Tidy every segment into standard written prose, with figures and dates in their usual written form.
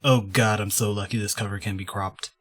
Oh god, I'm so lucky this cover can be cropped.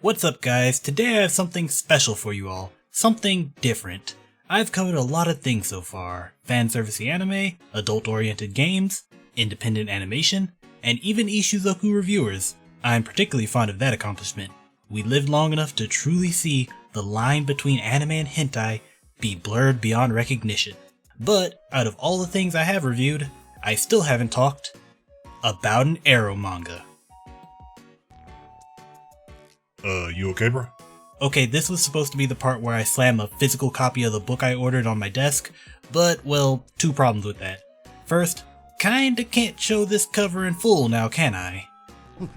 What's up guys, today I have something special for you all. Something different. I've covered a lot of things so far. Fanservice anime, adult-oriented games, independent animation, and even Ishizoku reviewers. I'm particularly fond of that accomplishment. We lived long enough to truly see the line between anime and hentai be blurred beyond recognition. But out of all the things I have reviewed, I still haven't talked about an Ero-manga. You okay, bro? Okay, this was supposed to be the part where I slam a physical copy of the book I ordered on my desk, but, well, two problems with that. First, kinda can't show this cover in full now, can I?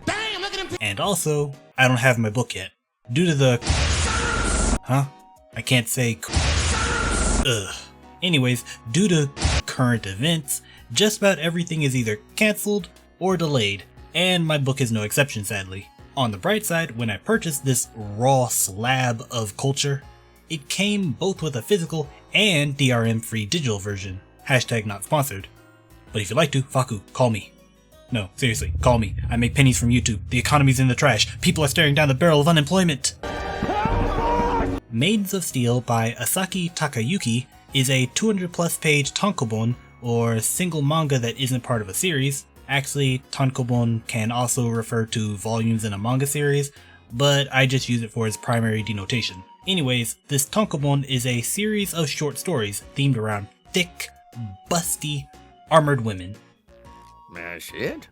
Damn, look at him. And also, I don't have my book yet. Due to the... Huh? I can't say... Ugh. Anyways, due to current events, just about everything is either cancelled or delayed, and my book is no exception sadly. On the bright side, when I purchased this raw slab of culture, it came both with a physical and DRM-free digital version. Hashtag not sponsored. But if you'd like to, Fakku, call me. No, seriously, call me. I make pennies from YouTube. The economy's in the trash. People are staring down the barrel of unemployment. Maidens of Steel by Asaki Takayuki is a 200 plus page tankobon, or single manga that isn't part of a series. Actually, tankobon can also refer to volumes in a manga series, but I just use it for its primary denotation. Anyways, this tankobon is a series of short stories themed around thick, busty, armored women. That's it?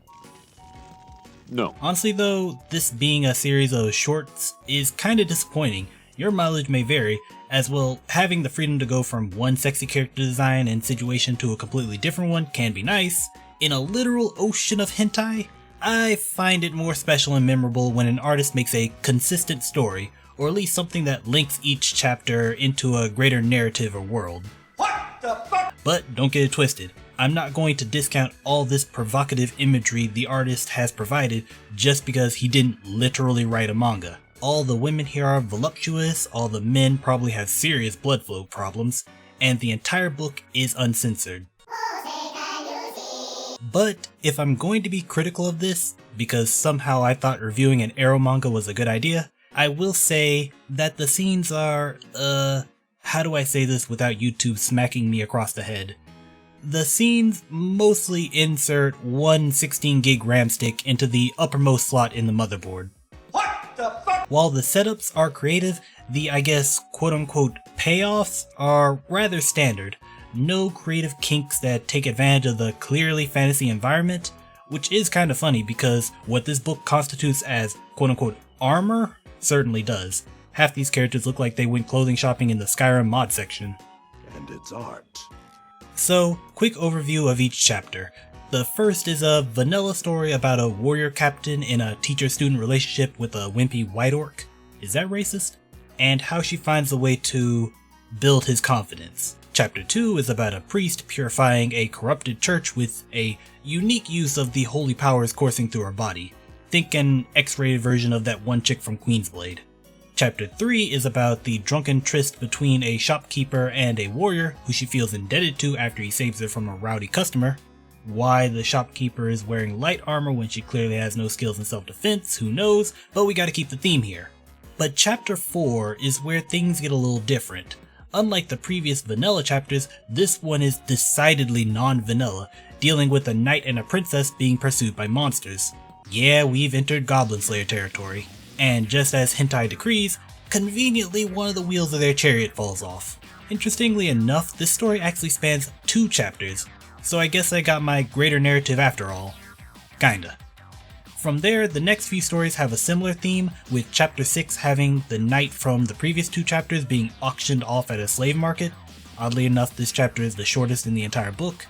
No. Honestly though, this being a series of shorts is kinda disappointing. Your mileage may vary, as well having the freedom to go from one sexy character design and situation to a completely different one can be nice. In a literal ocean of hentai, I find it more special and memorable when an artist makes a consistent story, or at least something that links each chapter into a greater narrative or world. What the fuck? But don't get it twisted, I'm not going to discount all this provocative imagery the artist has provided just because he didn't literally write a manga. All the women here are voluptuous, all the men probably have serious blood flow problems, and the entire book is uncensored. But if I'm going to be critical of this, because somehow I thought reviewing an Ero-manga was a good idea, I will say that the scenes are, how do I say this without YouTube smacking me across the head? The scenes mostly insert one 16 gig RAM stick into the uppermost slot in the motherboard. What the fuck? While the setups are creative, the I guess quote-unquote payoffs are rather standard. No creative kinks that take advantage of the clearly fantasy environment, which is kind of funny because what this book constitutes as quote-unquote armor certainly does. Half these characters look like they went clothing shopping in the Skyrim mod section. And it's art. So, quick overview of each chapter. The first is a vanilla story about a warrior captain in a teacher-student relationship with a wimpy white orc. Is that racist? And how she finds a way to build his confidence. Chapter 2 is about a priest purifying a corrupted church with a unique use of the holy powers coursing through her body. Think an X-rated version of that one chick from Queensblade. Chapter 3 is about the drunken tryst between a shopkeeper and a warrior who she feels indebted to after he saves her from a rowdy customer. Why the shopkeeper is wearing light armor when she clearly has no skills in self-defense, who knows, but we gotta keep the theme here. But chapter 4 is where things get a little different. Unlike the previous vanilla chapters, this one is decidedly non-vanilla, dealing with a knight and a princess being pursued by monsters. Yeah, we've entered Goblin Slayer territory. And just as hentai decrees, conveniently one of the wheels of their chariot falls off. Interestingly enough, this story actually spans 2 chapters, so I guess I got my greater narrative after all. Kinda. From there, the next few stories have a similar theme, with chapter 6 having the knight from the previous 2 chapters being auctioned off at a slave market. Oddly enough, this chapter is the shortest in the entire book.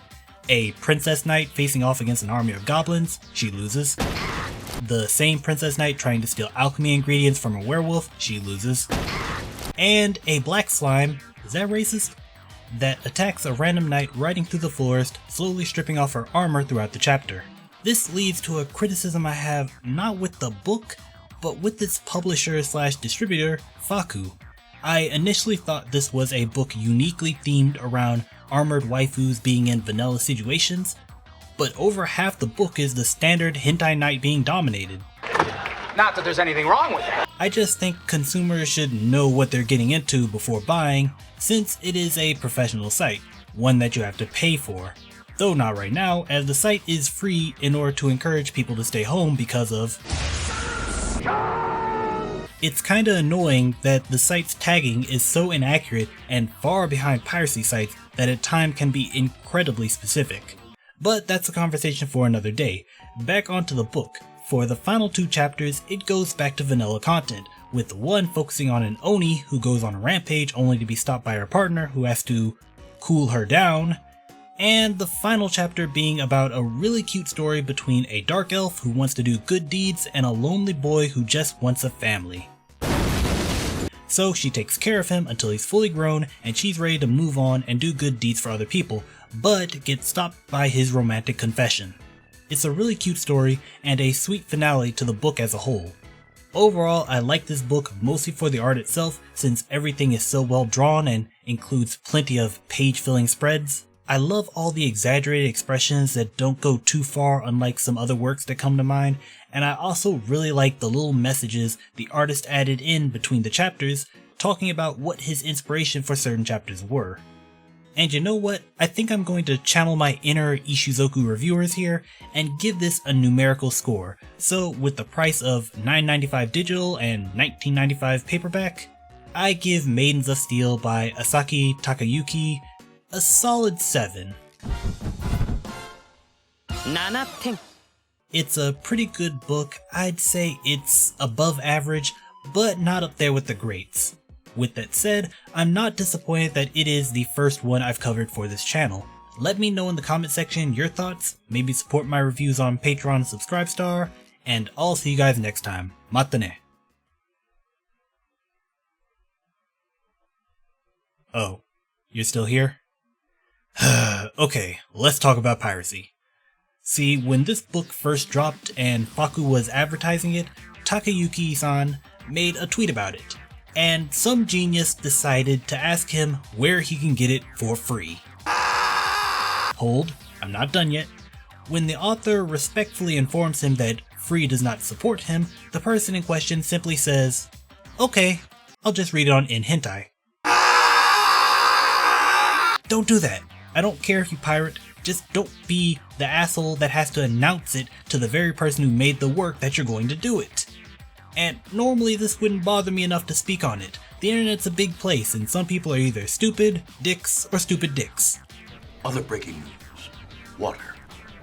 A princess knight facing off against an army of goblins, she loses. The same princess knight trying to steal alchemy ingredients from a werewolf, she loses. And a black slime, is that racist? That attacks a random knight riding through the forest, slowly stripping off her armor throughout the chapter. This leads to a criticism I have not with the book, but with its publisher slash distributor, Fakku. I initially thought this was a book uniquely themed around armored waifus being in vanilla situations, but over half the book is the standard hentai night being dominated. Not that there's anything wrong with that. I just think consumers should know what they're getting into before buying, since it is a professional site, one that you have to pay for. Though not right now, as the site is free in order to encourage people to stay home because of... It's kinda annoying that the site's tagging is so inaccurate and far behind piracy sites that at times can be incredibly specific. But that's a conversation for another day. Back onto the book. For the final 2 chapters, it goes back to vanilla content, with one focusing on an Oni who goes on a rampage only to be stopped by her partner who has to cool her down, and the final chapter being about a really cute story between a dark elf who wants to do good deeds and a lonely boy who just wants a family. So she takes care of him until he's fully grown and she's ready to move on and do good deeds for other people, but gets stopped by his romantic confession. It's a really cute story and a sweet finale to the book as a whole. Overall, I like this book mostly for the art itself, since everything is so well drawn and includes plenty of page-filling spreads. I love all the exaggerated expressions that don't go too far, unlike some other works that come to mind, and I also really like the little messages the artist added in between the chapters, talking about what his inspiration for certain chapters were. And you know what? I think I'm going to channel my inner Ishizoku reviewers here and give this a numerical score. So with the price of $9.95 digital and $19.95 paperback, I give Maidens of Steel by Asaki Takayuki a solid 7. 7 It's a pretty good book. I'd say it's above average, but not up there with the greats. With that said, I'm not disappointed that it is the first one I've covered for this channel. Let me know in the comment section your thoughts, maybe support my reviews on Patreon and Subscribestar, and I'll see you guys next time. Mata ne. Oh, you're still here? Okay, let's talk about piracy. See, when this book first dropped and Fakku was advertising it, Takayuki-san made a tweet about it. And some genius decided to ask him where he can get it for free. Hold, I'm not done yet. When the author respectfully informs him that free does not support him, the person in question simply says, "Okay, I'll just read it on In Hentai." Don't do that. I don't care if you pirate, just don't be the asshole that has to announce it to the very person who made the work that you're going to do it. And normally this wouldn't bother me enough to speak on it. The internet's a big place and some people are either stupid, dicks, or stupid dicks. Other breaking news. Water.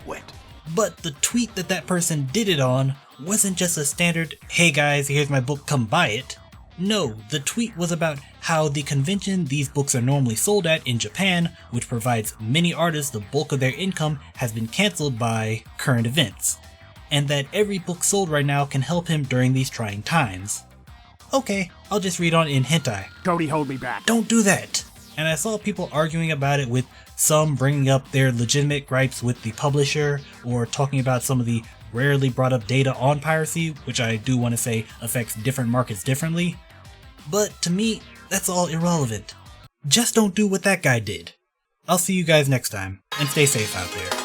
Wet. But the tweet that person did it on wasn't just a standard, "Hey guys, here's my book, come buy it." No, the tweet was about how the convention these books are normally sold at in Japan, which provides many artists the bulk of their income, has been cancelled by current events, and that every book sold right now can help him during these trying times. Okay, I'll just read on In Hentai. Cody, hold me back. Don't do that! And I saw people arguing about it, with some bringing up their legitimate gripes with the publisher, or talking about some of the rarely brought up data on piracy, which I do want to say affects different markets differently. But to me, that's all irrelevant. Just don't do what that guy did. I'll see you guys next time, and stay safe out there.